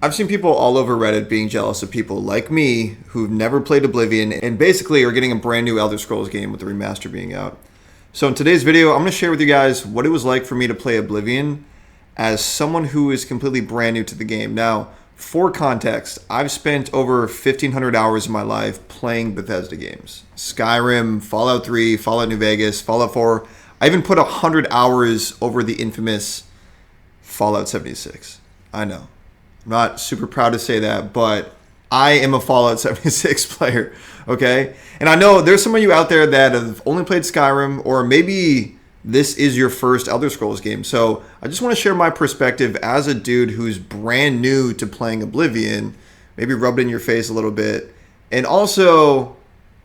I've seen people all over Reddit being jealous of people like me who've never played Oblivion and basically are getting a brand new Elder Scrolls game with the remaster being out. So in today's video, I'm going to share with you guys what it was like for me to play Oblivion as someone who is completely brand new to the game. Now, for context, I've spent over 1,500 hours of my life playing Bethesda games. Skyrim, Fallout 3, Fallout New Vegas, Fallout 4. I even put 100 hours over the infamous Fallout 76. I know. I'm not super proud to say that, but I am a Fallout 76 player, okay? And I know there's some of you out there that have only played Skyrim, or maybe this is your first Elder Scrolls game. So I just want to share my perspective as a dude who's brand new to playing Oblivion, maybe rub it in your face a little bit, and also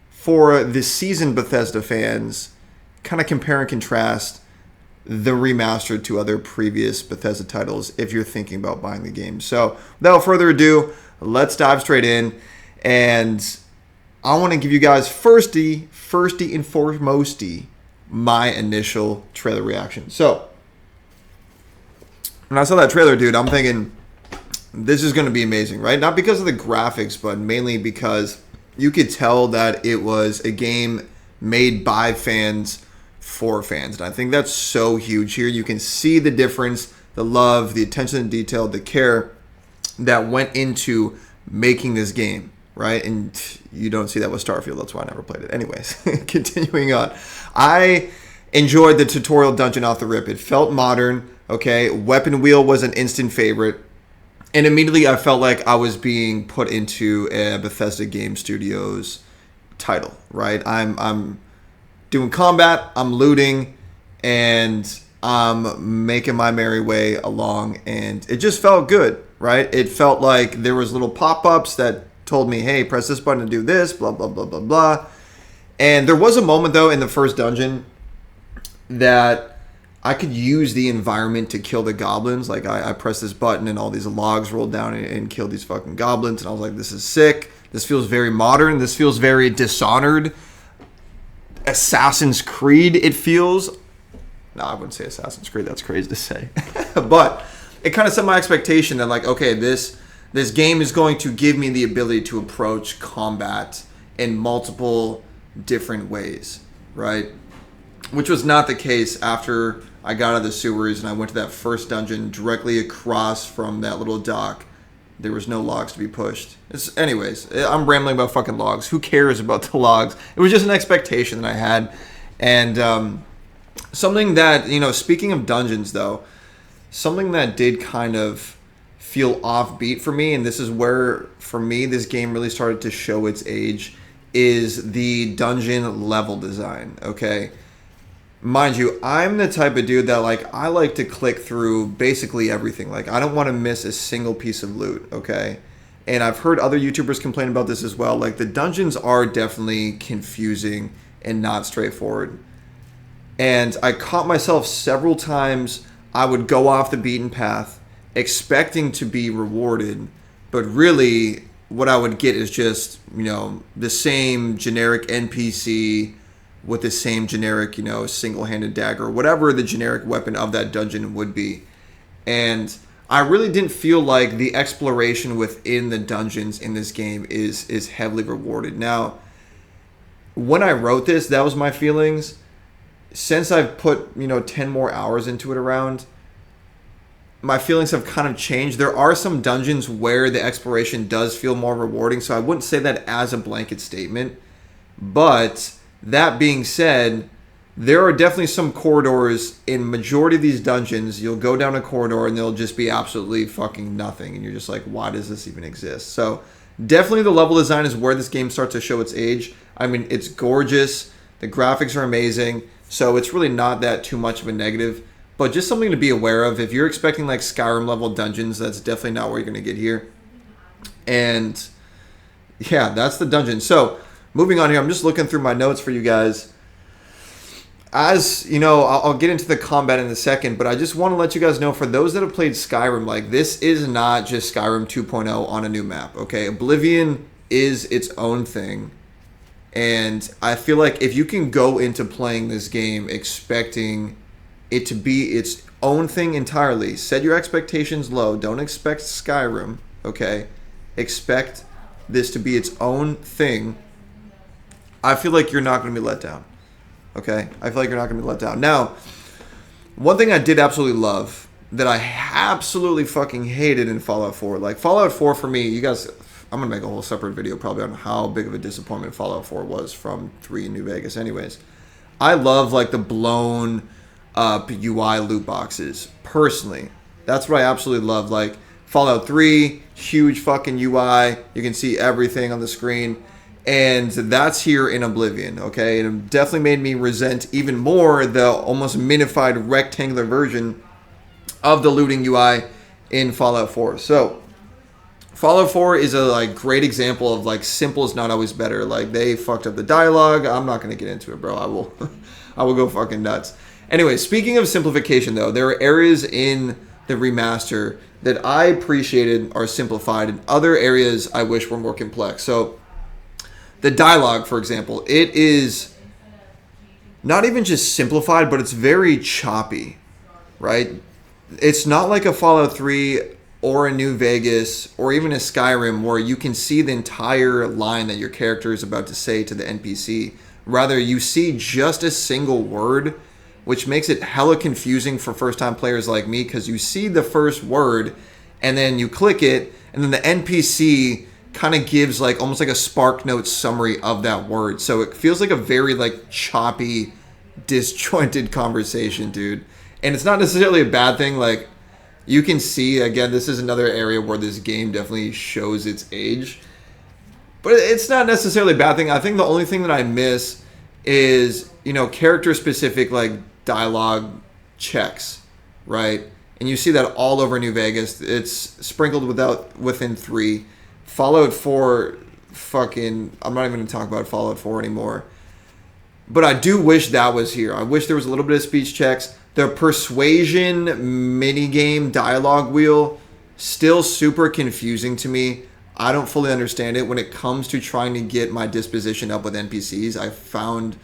for the seasoned Bethesda fans, kind of compare and contrast the remastered to other previous Bethesda titles if you're thinking about buying the game. So without further ado, let's dive straight in. And I want to give you guys firsty and foremosty my initial trailer reaction. So when I saw that trailer, dude, I'm thinking this is going to be amazing, right? Not because of the graphics, but mainly because you could tell that it was a game made by fans for fans. And I think that's so huge here. You can see the difference, the love, the attention to detail, the care that went into making this game, right? And you don't see that with Starfield. That's why I never played it. Anyways, continuing on. I enjoyed the tutorial dungeon off the rip. It felt modern, okay? Weapon wheel was an instant favorite. And immediately I felt like I was being put into a Bethesda Game Studios title, right? I'm doing combat, I'm looting, and I'm making my merry way along, and it just felt good, right? It felt like there was little pop-ups that told me, hey, press this button to do this, blah, blah, blah, blah, blah. And there was a moment, though, in the first dungeon that I could use the environment to kill the goblins. Like, I pressed this button, and all these logs rolled down and killed these fucking goblins, and I was like, this is sick. This feels very modern. This feels very Dishonored. Assassin's Creed, it feels. No, I wouldn't say Assassin's Creed. That's crazy to say. But it kind of set my expectation that, like, okay, this game is going to give me the ability to approach combat in multiple different ways, right? Which was not the case after I got out of the sewers and I went to that first dungeon directly across from that little dock. There was no logs to be pushed. Anyways, I'm rambling about fucking logs. Who cares about the logs? It was just an expectation that I had. And something that, you know, speaking of dungeons, though, something that did kind of feel offbeat for me, and this is where, for me, this game really started to show its age, is the dungeon level design, okay? Mind you, I'm the type of dude that, like, I like to click through basically everything. Like, I don't want to miss a single piece of loot, okay? And I've heard other YouTubers complain about this as well. Like, the dungeons are definitely confusing and not straightforward. And I caught myself several times. I would go off the beaten path expecting to be rewarded, but really what I would get is just, you know, the same generic NPC with the same generic, you know, single-handed dagger, whatever the generic weapon of that dungeon would be. And I really didn't feel like the exploration within the dungeons in this game is heavily rewarded. Now, when I wrote this, that was my feelings. Since I've put, you know, 10 more hours into it around, my feelings have kind of changed. There are some dungeons where the exploration does feel more rewarding, so I wouldn't say that as a blanket statement. But that being said, there are definitely some corridors in majority of these dungeons. You'll go down a corridor and there'll just be absolutely fucking nothing. And you're just like, why does this even exist? So definitely the level design is where this game starts to show its age. I mean, it's gorgeous. The graphics are amazing. So it's really not that too much of a negative. But just something to be aware of. If you're expecting like Skyrim level dungeons, that's definitely not where you're going to get here. And yeah, that's the dungeon. So moving on here, I'm just looking through my notes for you guys. As you know, I'll get into the combat in a second, but I just want to let you guys know, for those that have played Skyrim, like, this is not just Skyrim 2.0 on a new map, okay? Oblivion is its own thing, and I feel like if you can go into playing this game expecting it to be its own thing entirely, set your expectations low, don't expect Skyrim, okay? Expect this to be its own thing. I feel like you're not going to be let down, okay? I feel like you're not going to be let down. Now, one thing I did absolutely love that I absolutely fucking hated in Fallout 4, like Fallout 4 for me, you guys, I'm going to make a whole separate video probably on how big of a disappointment Fallout 4 was from 3 in New Vegas anyways. I love like the blown up UI loot boxes, personally. That's what I absolutely love. Like Fallout 3, huge fucking UI. You can see everything on the screen. And that's here in Oblivion, okay? It definitely made me resent even more the almost minified rectangular version of the looting UI in Fallout 4. So Fallout 4 is a like great example of like simple is not always better. Like they fucked up the dialogue. I'm not gonna get into it, bro. I will go fucking nuts. Anyway, speaking of simplification though, there are areas in the remaster that I appreciated are simplified, and other areas I wish were more complex. So the dialogue, for example, it is not even just simplified, but it's very choppy, right? It's not like a Fallout 3 or a New Vegas or even a Skyrim where you can see the entire line that your character is about to say to the NPC. Rather, you see just a single word, which makes it hella confusing for first-time players like me because you see the first word and then you click it and then the NPC kind of gives like almost like a Spark Note summary of that word. So it feels like a very like choppy, disjointed conversation, dude. And it's not necessarily a bad thing. Like you can see, again, this is another area where this game definitely shows its age. But it's not necessarily a bad thing. I think the only thing that I miss is, you know, character specific like dialogue checks, right? And you see that all over New Vegas. It's sprinkled within 3. Fallout 4, fucking, I'm not even going to talk about Fallout 4 anymore. But I do wish that was here. I wish there was a little bit of speech checks. The persuasion minigame dialogue wheel, still super confusing to me. I don't fully understand it. When it comes to trying to get my disposition up with NPCs, I found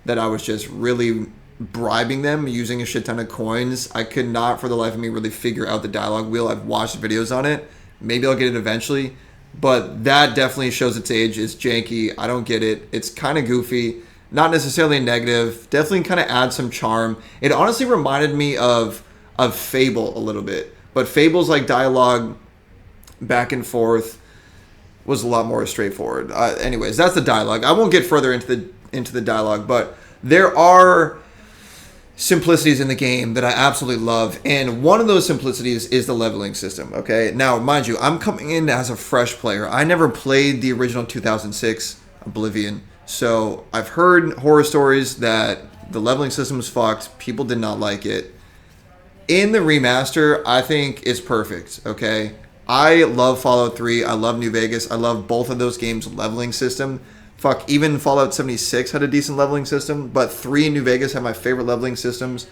that I was just really bribing them using a shit ton of coins. I could not for the life of me really figure out the dialogue wheel. I've watched videos on it. Maybe I'll get it eventually. But that definitely shows its age. It's janky. I don't get it. It's kind of goofy. Not necessarily negative. Definitely kind of adds some charm. It honestly reminded me of Fable a little bit. But Fable's like dialogue back and forth was a lot more straightforward. Anyways, that's the dialogue. I won't get further into the dialogue, but there are simplicities in the game that I absolutely love, and one of those simplicities is the leveling system, okay? Now, mind you, I'm coming in as a fresh player. I never played the original 2006 Oblivion, so I've heard horror stories that the leveling system was fucked. People did not like it. In the remaster, I think it's perfect, okay? I love Fallout 3. I love New Vegas. I love both of those games' leveling system. Fuck, even Fallout 76 had a decent leveling system, but 3 in New Vegas have my favorite leveling systems.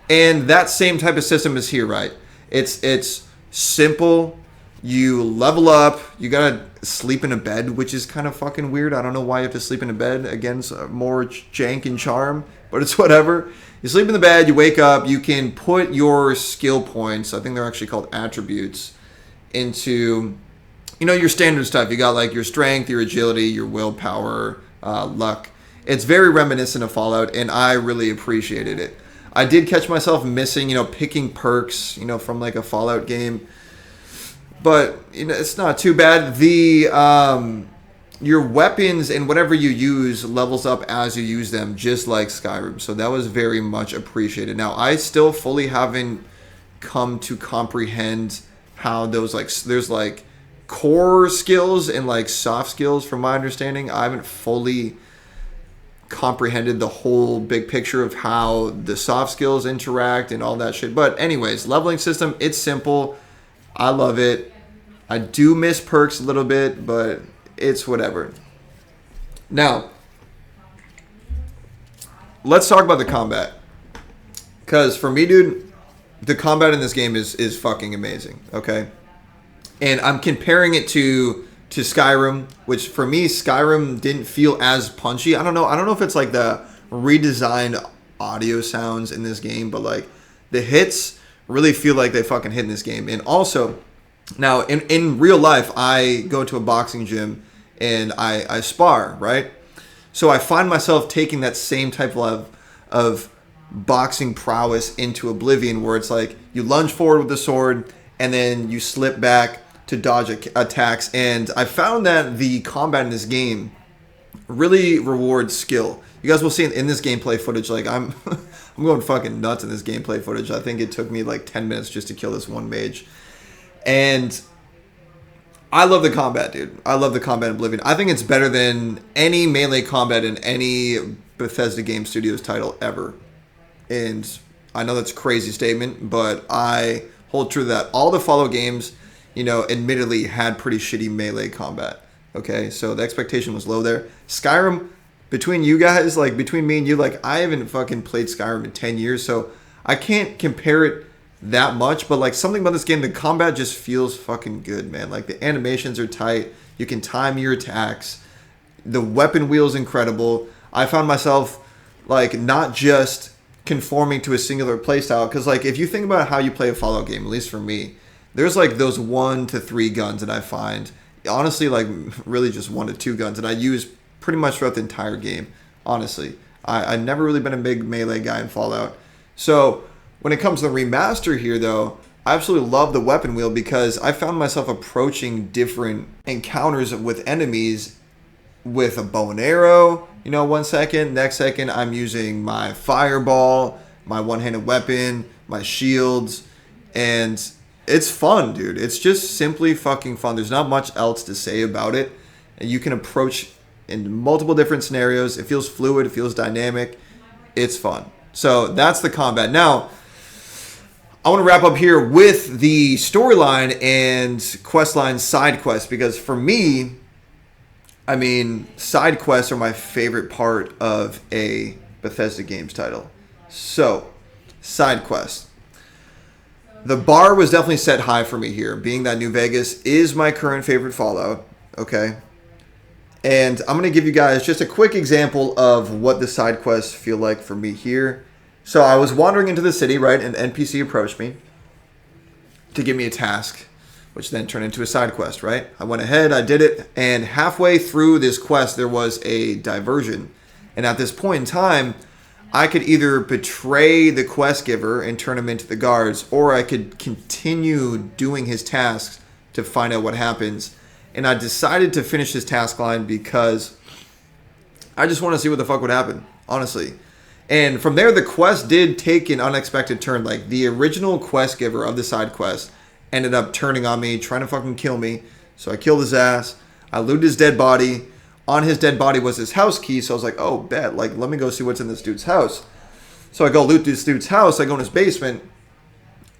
And that same type of system is here, right? It's simple. You level up. You gotta sleep in a bed, which is kind of fucking weird. I don't know why you have to sleep in a bed. Again, more jank and charm, but it's whatever. You sleep in the bed, you wake up, you can put your skill points, I think they're actually called attributes, into, you know, your standard stuff. You got like your strength, your agility, your willpower, luck. It's very reminiscent of Fallout, and I really appreciated it. I did catch myself missing, you know, picking perks, you know, from like a Fallout game, but you know, it's not too bad. The your weapons and whatever you use levels up as you use them, just like Skyrim. So that was very much appreciated. Now, I still fully haven't come to comprehend how those like there's like core skills and like soft skills. From my understanding, I haven't fully comprehended the whole big picture of how the soft skills interact and all that shit. But anyways, leveling system, it's simple. I love it. I do miss perks a little bit, but it's whatever. Now, let's talk about the combat. Because for me, dude, the combat in this game is fucking amazing, okay? And I'm comparing it to Skyrim, which for me, Skyrim didn't feel as punchy. I don't know if it's like the redesigned audio sounds in this game, but like the hits really feel like they fucking hit in this game. And also, Now, in real life, I go to a boxing gym and I spar, right? So I find myself taking that same type of boxing prowess into Oblivion, where it's like you lunge forward with the sword and then you slip back to dodge attacks. And I found that the combat in this game really rewards skill. You guys will see in this gameplay footage, like I'm I'm going fucking nuts in this gameplay footage. I think it took me like 10 minutes just to kill this one mage. And I love the combat, dude. I love the combat in Oblivion. I think it's better than any melee combat in any Bethesda Game Studios title ever. And I know that's a crazy statement, but I hold true to that. All the Fallout games, admittedly had pretty shitty melee combat. Okay, so the expectation was low there. Skyrim, between you guys, like between me and you, like I haven't fucking played Skyrim in 10 years, so I can't compare it that much, but like something about this game, the combat just feels fucking good, man. Like the animations are tight. You can time your attacks. The weapon wheel is incredible. I found myself like not just conforming to a singular playstyle, because like if you think about how you play a Fallout game, at least for me, there's like those 1 to 3 guns that I find, honestly, like really just 1 to 2 guns that I use pretty much throughout the entire game. Honestly, I've never really been a big melee guy in Fallout. So when it comes to the remaster here, though, I absolutely love the weapon wheel because I found myself approaching different encounters with enemies with a bow and arrow. 1 second, next second I'm using my fireball, my one-handed weapon, my shields, and it's fun, dude. It's just simply fucking fun. There's not much else to say about it. And you can approach in multiple different scenarios. It feels fluid. It feels dynamic. It's fun. So that's the combat. Now, I want to wrap up here with the storyline and quest line side quests, because for me, I mean, side quests are my favorite part of a Bethesda Games title. So, side quests. The bar was definitely set high for me here, being that New Vegas is my current favorite Fallout, okay? And I'm going to give you guys just a quick example of what the side quests feel like for me here. So I was wandering into the city, right? An NPC approached me to give me a task, which then turned into a side quest, right? I went ahead, I did it, and halfway through this quest, there was a diversion. And at this point in time, I could either betray the quest giver and turn him into the guards, or I could continue doing his tasks to find out what happens. And I decided to finish this task line because I just want to see what the fuck would happen, honestly. And from there, the quest did take an unexpected turn. Like, the original quest giver of the side quest ended up turning on me, trying to fucking kill me. So I killed his ass. I looted his dead body. On his dead body was his house key. So I was like, oh, bet. Like, let me go see what's in this dude's house. So I go loot this dude's house. I go in his basement.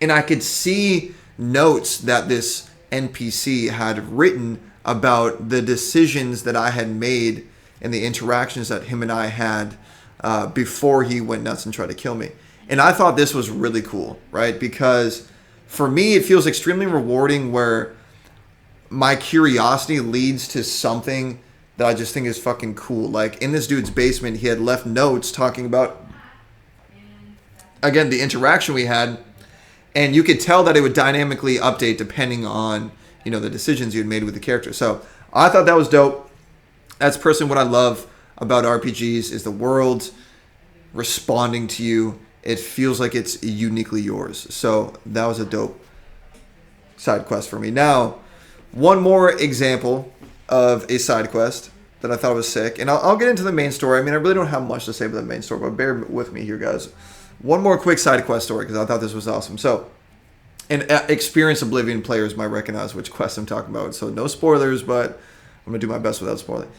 And I could see notes that this NPC had written about the decisions that I had made and the interactions that him and I had before he went nuts and tried to kill me. And I thought this was really cool, right? Because for me, it feels extremely rewarding where my curiosity leads to something that I just think is fucking cool. Like in this dude's basement, he had left notes talking about, again, the interaction we had. And you could tell that it would dynamically update depending on, the decisions you had made with the character. So I thought that was dope. That's personally what I love about RPGs, is the world responding to you. It feels like it's uniquely yours. So that was a dope side quest for me. Now, one more example of a side quest that I thought was sick. And I'll get into the main story. I mean, I really don't have much to say about the main story, but bear with me here, guys. One more quick side quest story, because I thought this was awesome. So, and experienced Oblivion players might recognize which quest I'm talking about. So no spoilers, but I'm going to do my best without spoiling.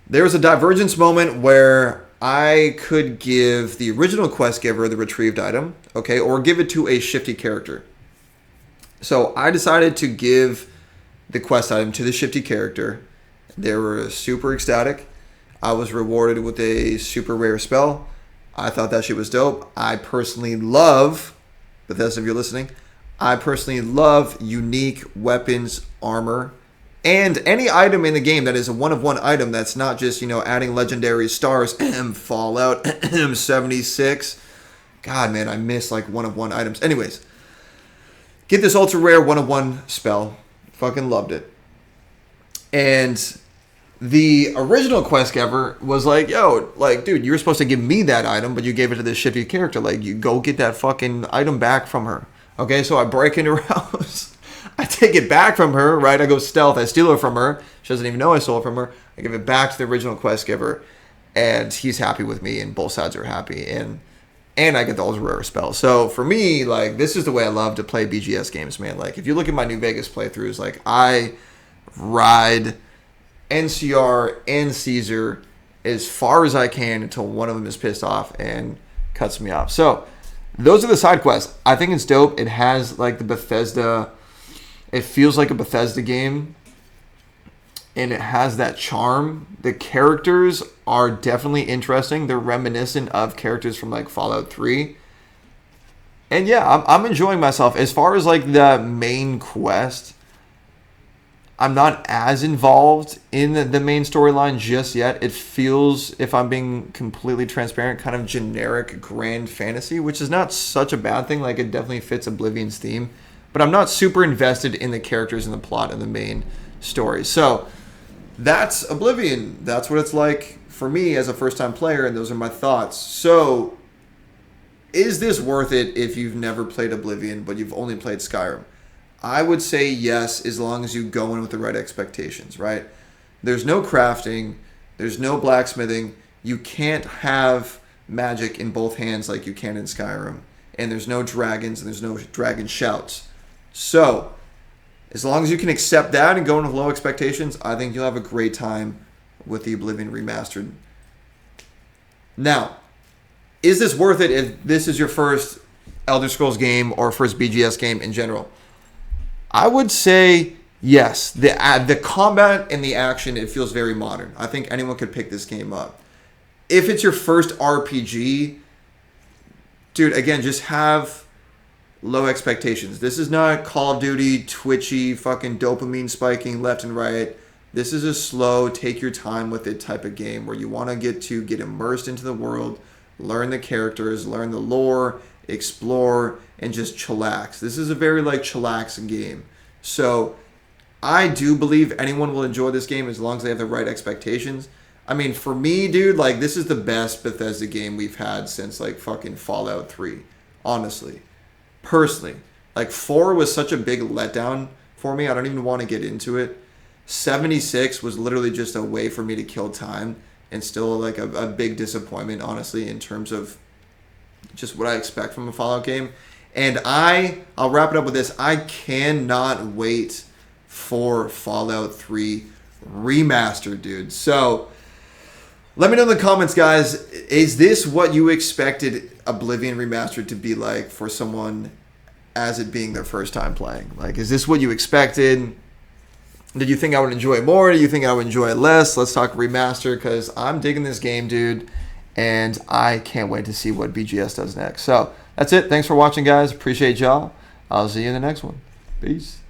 There was a divergence moment where I could give the original quest giver the retrieved item, okay, or give it to a shifty character. So I decided to give the quest item to the shifty character. They were super ecstatic. I was rewarded with a super rare spell. I thought that shit was dope. I personally love, Bethesda, if you're listening, I personally love unique weapons, armor, and any item in the game that is a one-of-one item that's not just, adding legendary stars, Fallout 76. God, man, I miss, one-of-one items. Anyways, get this ultra rare 1-of-1 spell. Fucking loved it. And the original quest giver was like, yo, like, dude, you were supposed to give me that item, but you gave it to this shifty character. Like, you go get that fucking item back from her. Okay, so I break into her house. I take it back from her, right? I go stealth. I steal it from her. She doesn't even know I stole it from her. I give it back to the original quest giver, and he's happy with me, and both sides are happy. And I get the ultra rare spell. So for me, like, this is the way I love to play BGS games, man. Like, if you look at my New Vegas playthroughs, like, I ride NCR and Caesar as far as I can until one of them is pissed off and cuts me off. So those are the side quests. I think it's dope. It has like the Bethesda, it feels like a Bethesda game, and it has that charm. The characters are definitely interesting. They're reminiscent of characters from like Fallout 3. And yeah, I'm enjoying myself. As far as like the main quest, I'm not as involved in the main storyline just yet. It feels, if I'm being completely transparent, kind of generic grand fantasy, which is not such a bad thing. Like, it definitely fits Oblivion's theme. But I'm not super invested in the characters and the plot of the main story. So that's Oblivion. That's what it's like for me as a first-time player, and those are my thoughts. So is this worth it if you've never played Oblivion, but you've only played Skyrim? I would say yes, as long as you go in with the right expectations, right? There's no crafting. There's no blacksmithing. You can't have magic in both hands like you can in Skyrim. And there's no dragons, and there's no dragon shouts. So, as long as you can accept that and go in with low expectations, I think you'll have a great time with the Oblivion Remastered. Now, is this worth it if this is your first Elder Scrolls game or first BGS game in general? I would say yes. The combat and the action, it feels very modern. I think anyone could pick this game up. If it's your first RPG, dude, again, just have low expectations. This is not Call of Duty, twitchy, fucking dopamine spiking left and right. This is a slow, take your time with it type of game where you want to get immersed into the world, learn the characters, learn the lore, explore, and just chillax. This is a very like chillaxing game. So I do believe anyone will enjoy this game as long as they have the right expectations. I mean, for me, dude, like, this is the best Bethesda game we've had since like fucking Fallout 3. Honestly. Personally. Like, 4 was such a big letdown for me. I don't even want to get into it. 76 was literally just a way for me to kill time, and still like a big disappointment, honestly, in terms of just what I expect from a Fallout game. And I'll wrap it up with this. I cannot wait for Fallout 3 Remastered, dude. So let me know in the comments, guys. Is this what you expected Oblivion Remastered to be like for someone as it being their first time playing? Like, is this what you expected? Did you think I would enjoy it more? Do you think I would enjoy it less? Let's talk remaster, because I'm digging this game, dude. And I can't wait to see what BGS does next. So that's it. Thanks for watching, guys. Appreciate y'all. I'll see you in the next one. Peace.